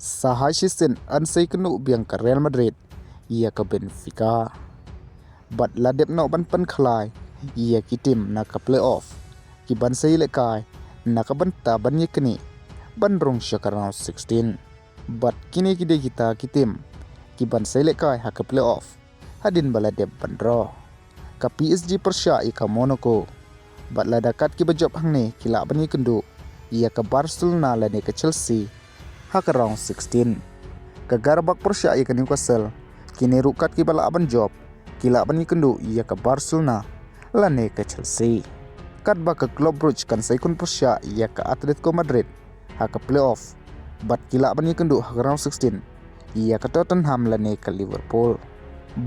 Sahai sisin ansai kenu biang ke Real Madrid ia ke Benfica. Bat Ladep no ban pynkhalai ia ki tim naka playoff. Ki ban sai lekai naka bynta ban yekni ban rong syaka round 16. Bat kini kita ki tim ki ban sai lekai haka playoff. Hadin baladep ban draw. Ka PSG Persya ika Monaco. Bat ladakat ki bajop hangne kila ban yekendu ia ke Barcelona lane ke Chelsea haka round 16. Ke Garbak Persya ia ke Newcastle. Kini rukat ki bala aban job. Kila ban yekendu ia ke Barcelona lane ke Chelsea. Kat ba ke Club Brugge kan saikun Persya ia ke Atletico Madrid haka playoff. Bat kila ban yekendu haka round 16 ia ke Tottenham lane ke Liverpool.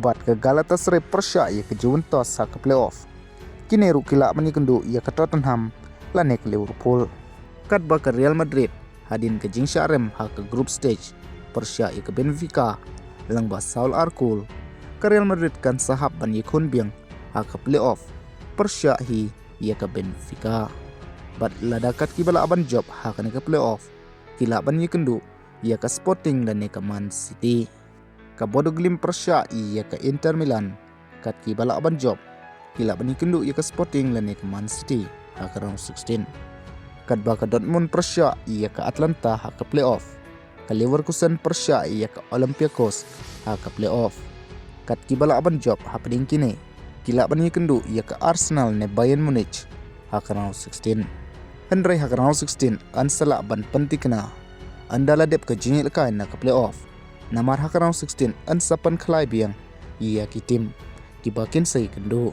Bat ke Galatasaray Persya ia ke Juventus haka playoff. Kini ru kila ban yekendu ia ke Tottenham lane ke Liverpool. Kat ba ke Real Madrid hadin ke Jingsharem haka group stage. Persya ia ke Benfica lang ba Saul Arkul. Ke Real Madrid kan sahab ban yekun biang haka playoff. Persya hi ia ke Benfica. Bat ladakat ki bala aban job haka ne ke playoff. Kila ban yekendu ia ke Sporting dan ne ke Man City. Ke Bodo Glimt Persya ia ke Inter Milan. Kat ki bala aban job. Kila ban yekendu ia ke Sporting dan ne ke Man City haka round 16. Kat ba ke Dortmund Persya ia ke Atlanta haka playoff. Ke Leverkusen Persya ia ke Olympiacos haka playoff. Kat ki bala aban job happening kini. Kila ban yekendu ia ke Arsenal ne Bayern Munich haka round 16. Hendrai haka round 16 an salak ban pentikna. Anda Ladep ke jingil kai na ke playoff. Namar haka round 16 an sapan khalai biang ia ki tim ki bakin sai kendu.